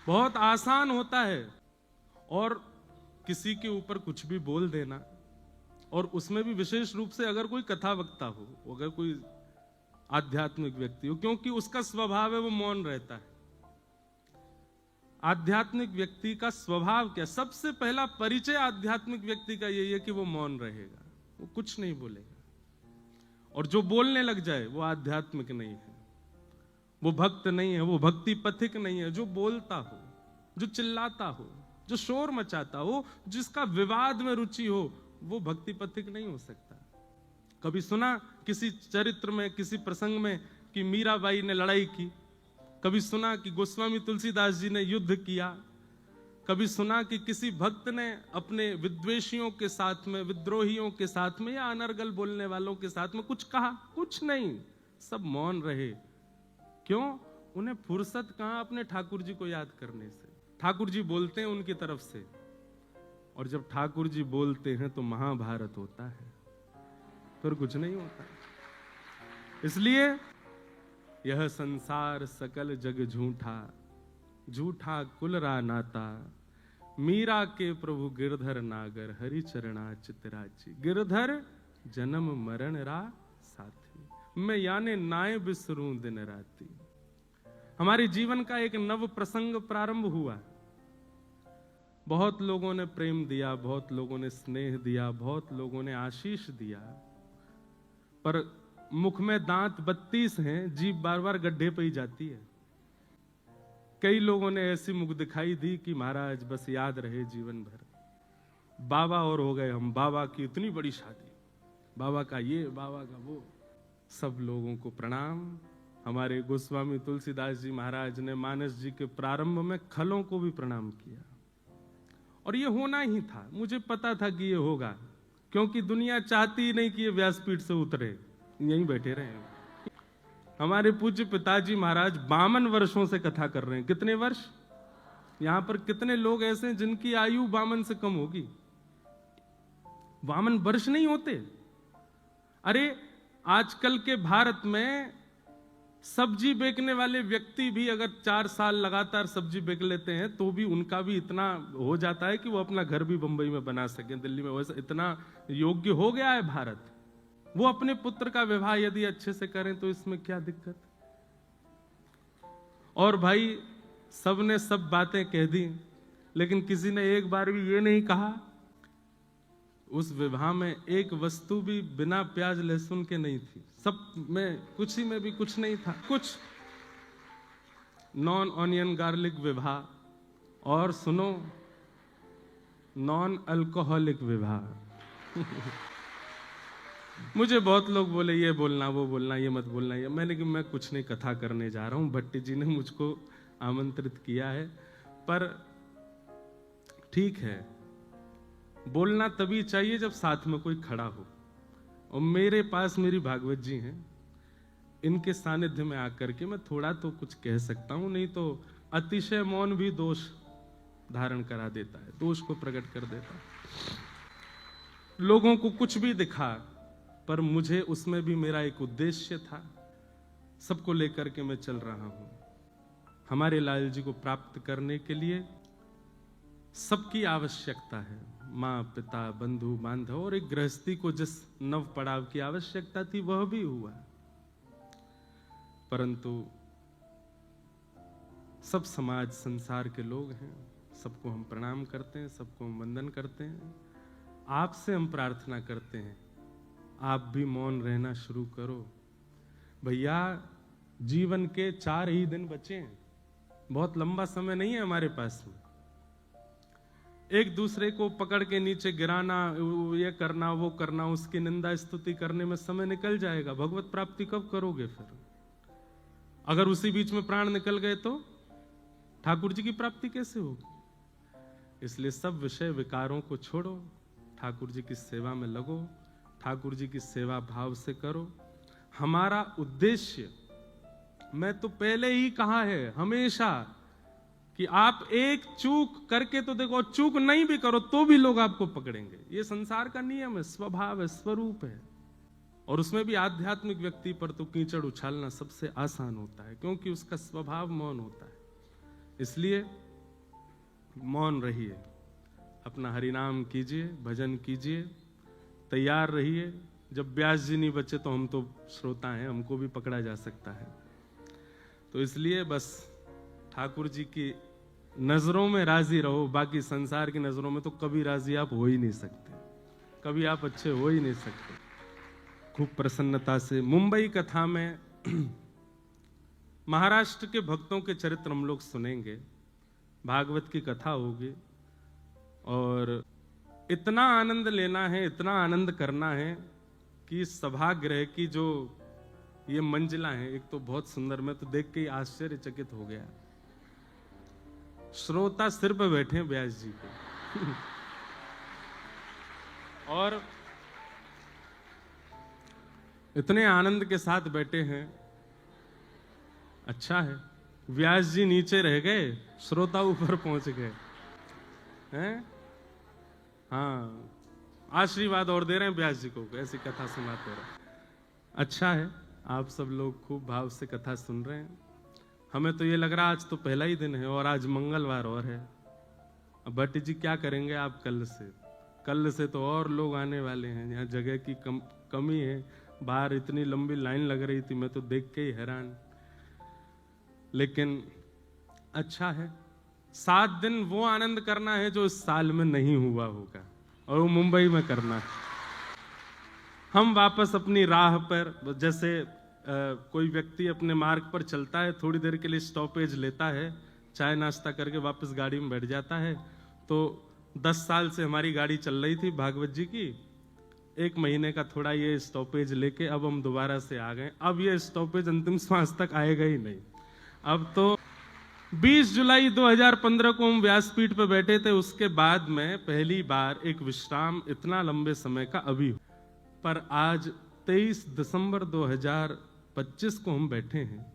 बहुत आसान होता है और किसी के ऊपर कुछ भी बोल देना, और उसमें भी विशेष रूप से अगर कोई कथा वक्ता हो, अगर कोई आध्यात्मिक व्यक्ति हो, क्योंकि उसका स्वभाव है वो मौन रहता है। आध्यात्मिक व्यक्ति का स्वभाव क्या? सबसे पहला परिचय आध्यात्मिक व्यक्ति का यही है कि वो मौन रहेगा, वो कुछ नहीं बोलेगा। और जो बोलने लग जाए वो आध्यात्मिक नहीं है, वो भक्त नहीं है, वो भक्ति पथिक नहीं है। जो बोलता हो, जो चिल्लाता हो, जो शोर मचाता हो, जिसका विवाद में रुचि हो, वो भक्ति पथिक नहीं हो सकता। कभी सुना किसी चरित्र में, किसी प्रसंग में कि मीराबाई ने लड़ाई की? कभी सुना कि गोस्वामी तुलसीदास जी ने युद्ध किया? कभी सुना कि किसी भक्त ने अपने विद्वेषियों के साथ में, विद्रोहियों के साथ में, या अनर्गल बोलने वालों के साथ में कुछ कहा? कुछ नहीं, सब मौन रहे। क्यों? उन्हें फुर्सत कहां अपने ठाकुर जी को याद करने से। ठाकुर जी बोलते हैं उनकी तरफ से, और जब ठाकुर जी बोलते हैं तो महाभारत होता है, फिर कुछ नहीं होता। इसलिए यह संसार सकल जग झूठा, झूठा कुल रा नाता, मीरा के प्रभु गिरधर नागर, हरि चरणा चितराची। गिरधर जन्म मरण रा साथी, मैं याने नाय बिसरूं दिन राती। हमारे जीवन का एक नव प्रसंग प्रारंभ हुआ। बहुत लोगों ने प्रेम दिया, बहुत लोगों ने स्नेह दिया, बहुत लोगों ने आशीष दिया, पर मुख में दांत 32 हैं, जीभ बार बार गड्ढे पे ही जाती है। कई लोगों ने ऐसी मुख दिखाई दी कि महाराज बस याद रहे जीवन भर। बाबा और हो गए हम, बाबा की इतनी बड़ी शादी, बाबा का ये, बाबा का वो। सब लोगों को प्रणाम। हमारे गोस्वामी तुलसीदास जी महाराज ने मानस जी के प्रारंभ में खलों को भी प्रणाम किया, और ये होना ही था। मुझे पता था कि ये होगा, क्योंकि दुनिया चाहती ही नहीं कि ये व्यासपीठ से उतरे, यहीं बैठे रहे। हमारे पूज्य पिताजी महाराज 52 वर्षों से कथा कर रहे हैं। कितने वर्ष? यहां पर कितने लोग ऐसे हैं जिनकी आयु 52 से कम होगी? 52 वर्ष नहीं होते। अरे आजकल के भारत में सब्जी बेचने वाले व्यक्ति भी अगर 4 साल लगातार सब्जी बेच लेते हैं तो भी उनका भी इतना हो जाता है कि वो अपना घर भी बंबई में बना सके, दिल्ली में। वैसे इतना योग्य हो गया है भारत। वो अपने पुत्र का विवाह यदि अच्छे से करें तो इसमें क्या दिक्कत? और भाई सबने सब बातें कह दी, लेकिन किसी ने एक बार भी ये नहीं कहा उस विवाह में एक वस्तु भी बिना प्याज लहसुन के नहीं थी। सब में, कुछ ही में भी कुछ नहीं था। कुछ नॉन ऑनियन गार्लिक विवाह, और सुनो, नॉन अल्कोहलिक विवाह। मुझे बहुत लोग बोले ये बोलना, वो बोलना, ये मत बोलना। ये मैंने कि मैं कुछ नहीं, कथा करने जा रहा हूं। भट्टी जी ने मुझको आमंत्रित किया है, पर ठीक है, बोलना तभी चाहिए जब साथ में कोई खड़ा हो। और मेरे पास मेरी भागवत जी हैं, इनके सानिध्य में आकर के मैं थोड़ा तो कुछ कह सकता हूं, नहीं तो अतिशय मौन भी दोष धारण करा देता है, दोष को प्रकट कर देता है। लोगों को कुछ भी दिखा, पर मुझे उसमें भी मेरा एक उद्देश्य था। सबको लेकर के मैं चल रहा हूं। हमारे लाल जी को प्राप्त करने के लिए सबकी आवश्यकता है, माँ पिता बंधु बांधव, और एक गृहस्थी को जिस नव पड़ाव की आवश्यकता थी वह भी हुआ। परंतु सब समाज संसार के लोग हैं, सबको हम प्रणाम करते हैं, सबको हम वंदन करते हैं। आपसे हम प्रार्थना करते हैं, आप भी मौन रहना शुरू करो। भैया जीवन के 4 ही दिन बचे हैं, बहुत लंबा समय नहीं है हमारे पास में। एक दूसरे को पकड़ के नीचे गिराना, ये करना, वो करना, उसकी निंदा स्तुति करने में समय निकल जाएगा। भगवत प्राप्ति कब करोगे फिर? अगर उसी बीच में प्राण निकल गए तो ठाकुर जी की प्राप्ति कैसे होगी? इसलिए सब विषय विकारों को छोड़ो, ठाकुर जी की सेवा में लगो, ठाकुर जी की सेवा भाव से करो। हमारा उद्देश्य, मैं तो पहले ही कहा है हमेशा, कि आप एक चूक करके तो देखो, चूक नहीं भी करो तो भी लोग आपको पकड़ेंगे। ये संसार का नियम है, स्वभाव है, स्वरूप है। और उसमें भी आध्यात्मिक व्यक्ति पर तो कीचड़ उछालना सबसे आसान होता है, क्योंकि उसका स्वभाव मौन होता है। इसलिए मौन रहिए, अपना हरिनाम कीजिए, भजन कीजिए, तैयार रहिए। जब व्यास जी नहीं बचे तो हम तो श्रोता हैं, हमको भी पकड़ा जा सकता है। तो इसलिए बस ठाकुर जी की नजरों में राजी रहो, बाकी संसार की नजरों में तो कभी राजी आप हो ही नहीं सकते, कभी आप अच्छे हो ही नहीं सकते। खूब प्रसन्नता से मुंबई कथा में महाराष्ट्र के भक्तों के चरित्र हम लोग सुनेंगे, भागवत की कथा होगी, और इतना आनंद लेना है, इतना आनंद करना है कि सभागृह की जो ये मंजिला है, एक तो बहुत सुंदर, मैं तो देख के ही आश्चर्यचकित हो गया। श्रोता सिर पे बैठे हैं व्यास जी के और इतने आनंद के साथ बैठे हैं। अच्छा है, व्यास जी नीचे रह गए, श्रोता ऊपर पहुंच गए हैं। हाँ, आशीर्वाद और दे रहे हैं व्यास जी को, ऐसी कथा सुनाते रहे। अच्छा है, आप सब लोग खूब भाव से कथा सुन रहे हैं। हमें तो ये लग रहा आज तो पहला ही दिन है और आज मंगलवार और है। अब भट्ट जी क्या करेंगे आप कल से तो और लोग आने वाले हैं। यहाँ जगह की कमी है, बाहर इतनी लंबी लाइन लग रही थी, मैं तो देख के ही हैरान। लेकिन अच्छा है, 7 दिन वो आनंद करना है जो इस साल में नहीं हुआ होगा, और वो मुंबई में करना है। हम वापस अपनी राह पर, जैसे कोई व्यक्ति अपने मार्ग पर चलता है, थोड़ी देर के लिए स्टॉपेज लेता है, चाय नाश्ता करके वापस गाड़ी में बैठ जाता है। तो 10 साल से हमारी गाड़ी चल रही थी भागवत जी की, 1 महीने का थोड़ा ये स्टॉपेज लेके अब हम दोबारा से आ गए। अब ये स्टॉपेज अंतिम श्वास तक आएगा ही नहीं। अब तो 20 जुलाई 2015 को हम व्यासपीठ पे बैठे थे, उसके बाद में पहली बार एक विश्राम इतना लंबे समय का अभी। पर आज 23 दिसंबर 2025 को हम बैठे हैं।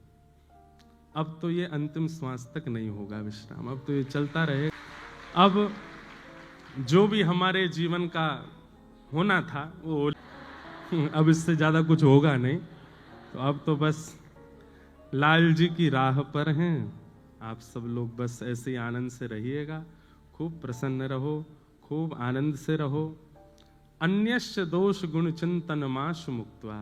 अब तो ये अंतिम श्वास तक नहीं होगा विश्राम, अब तो ये चलता रहे। अब जो भी हमारे जीवन का होना था वो अब इससे ज्यादा कुछ होगा नहीं। तो अब तो बस लाल जी की राह पर हैं। आप सब लोग बस ऐसे ही आनंद से रहिएगा, खूब प्रसन्न रहो, खूब आनंद से रहो। अन्यस्य दोष गुण चिंतन माश मुक्त्वा।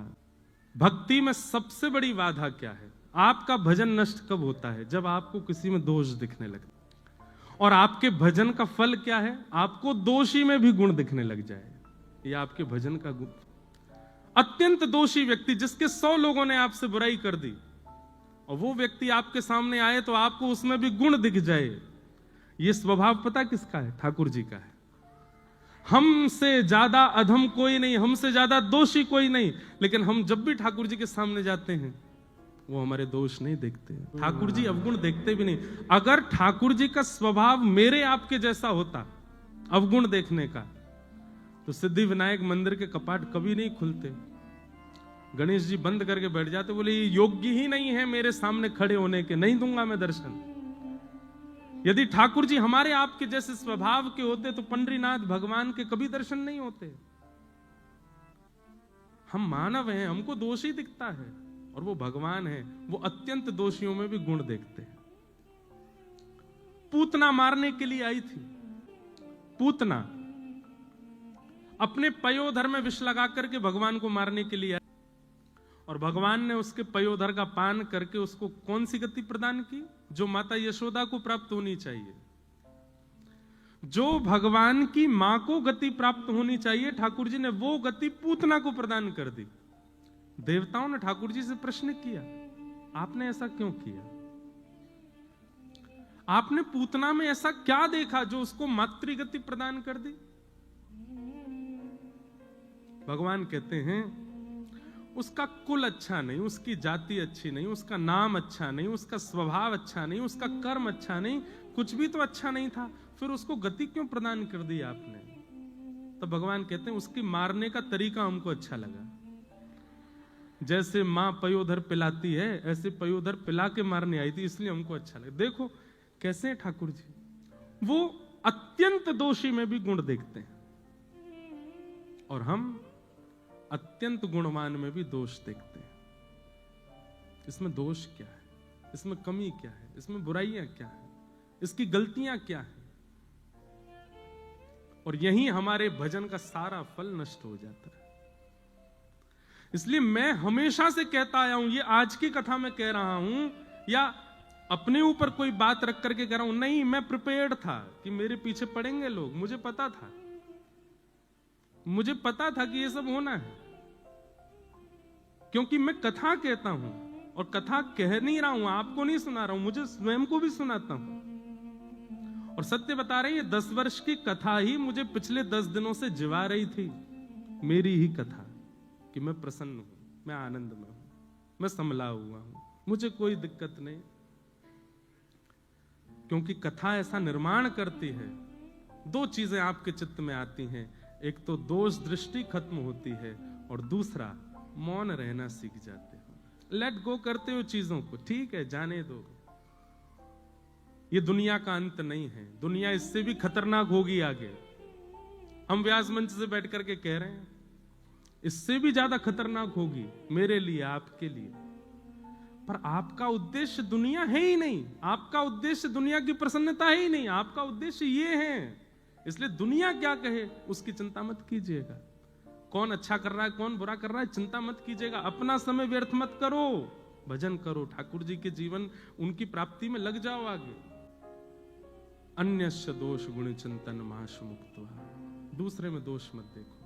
भक्ति में सबसे बड़ी बाधा क्या है? आपका भजन नष्ट कब होता है? जब आपको किसी में दोष दिखने लगता। और आपके भजन का फल क्या है? आपको दोषी में भी गुण दिखने लग जाए। ये आपके भजन का गुण। अत्यंत दोषी व्यक्ति, जिसके 100 लोगों ने आपसे बुराई कर दी, और वो व्यक्ति आपके सामने आए तो आपको उसमें भी गुण दिख जाए, ये स्वभाव पता किसका है? ठाकुर जी का है। हमसे ज्यादा अधम कोई नहीं, हमसे ज्यादा दोषी कोई नहीं, लेकिन हम जब भी ठाकुर जी के सामने जाते हैं वो हमारे दोष नहीं देखते, ठाकुर जी अवगुण देखते भी नहीं। अगर ठाकुर जी का स्वभाव मेरे आपके जैसा होता अवगुण देखने का, तो सिद्धि विनायक मंदिर के कपाट कभी नहीं खुलते। गणेश जी बंद करके बैठ जाते, बोले ये योग्य ही नहीं है मेरे सामने खड़े होने के, नहीं दूंगा मैं दर्शन। यदि ठाकुर जी हमारे आपके जैसे स्वभाव के होते तो पंडरीनाथ भगवान के कभी दर्शन नहीं होते। हम मानव हैं, हमको दोष ही दिखता है, और वो भगवान है, वो अत्यंत दोषियों में भी गुण देखते हैं। पूतना मारने के लिए आई थी, पूतना अपने पयोधर में विष लगा करके भगवान को मारने के लिए आई, और भगवान ने उसके पयोधर का पान करके उसको कौन सी गति प्रदान की? जो माता यशोदा को प्राप्त होनी चाहिए, जो भगवान की मां को गति प्राप्त होनी चाहिए, ठाकुर जी ने वो गति पूतना को प्रदान कर दी। देवताओं ने ठाकुर जी से प्रश्न किया, आपने ऐसा क्यों किया? आपने पूतना में ऐसा क्या देखा जो उसको मातृगति प्रदान कर दी? भगवान कहते हैं उसका कुल अच्छा नहीं, उसकी जाति अच्छी नहीं, उसका नाम अच्छा नहीं, उसका स्वभाव अच्छा नहीं, उसका कर्म अच्छा नहीं, कुछ भी तो अच्छा नहीं था, फिर उसको गति क्यों प्रदान कर दी आपने? तो भगवान कहते हैं उसकी मारने का तरीका हमको अच्छा लगा। जैसे मां पयोधर पिलाती है, ऐसे पयोधर पिला के मारने आई थी, इसलिए हमको अच्छा लगा। देखो कैसे ठाकुर जी, वो अत्यंत दोषी में भी गुण देखते हैं, और हम अत्यंत गुणवान में भी दोष देखते हैं। इसमें दोष क्या है? इसमें कमी क्या है? इसमें बुराइयां क्या है? इसकी गलतियां क्या है? और यहीं हमारे भजन का सारा फल नष्ट हो जाता है। इसलिए मैं हमेशा से कहता आया हूं, ये आज की कथा में कह रहा हूं या अपने ऊपर कोई बात रख करके कह रहा हूं, नहीं, मैं प्रिपेयर्ड था कि मेरे पीछे पड़ेंगे लोग, मुझे पता था कि ये सब होना है, क्योंकि मैं कथा कहता हूं और कथा कह नहीं रहा हूं, आपको नहीं सुना रहा हूं, मुझे स्वयं को भी सुनाता हूं। और सत्य बता रहे हैं, ये 10 वर्ष की कथा ही मुझे पिछले 10 दिनों से जिवा रही थी, मेरी ही कथा, कि मैं प्रसन्न हूं, मैं आनंद में हूं, मैं संभला हुआ हूं, मुझे कोई दिक्कत नहीं। क्योंकि कथा ऐसा निर्माण करती है, 2 चीजें आपके चित्त में आती हैं, एक तो दोष दृष्टि खत्म होती है और दूसरा मौन रहना सीख जाते हो, लेट गो करते हो चीजों को, ठीक है जाने दो, ये दुनिया का अंत नहीं है, दुनिया इससे भी खतरनाक होगी आगे। हम व्यास मंच से बैठ करके कह रहे हैं, इससे भी ज्यादा खतरनाक होगी मेरे लिए, आपके लिए। पर आपका उद्देश्य दुनिया है ही नहीं, आपका उद्देश्य दुनिया की प्रसन्नता है ही नहीं, आपका उद्देश्य ये है। इसलिए दुनिया क्या कहे उसकी चिंता मत कीजिएगा, कौन अच्छा कर रहा है कौन बुरा कर रहा है चिंता मत कीजिएगा, अपना समय व्यर्थ मत करो, भजन करो, ठाकुर जी के जीवन उनकी प्राप्ति में लग जाओ आगे। अन्यस्य दोष गुण चिंतन माश मुक्त्वा, दूसरे में दोष मत देखो।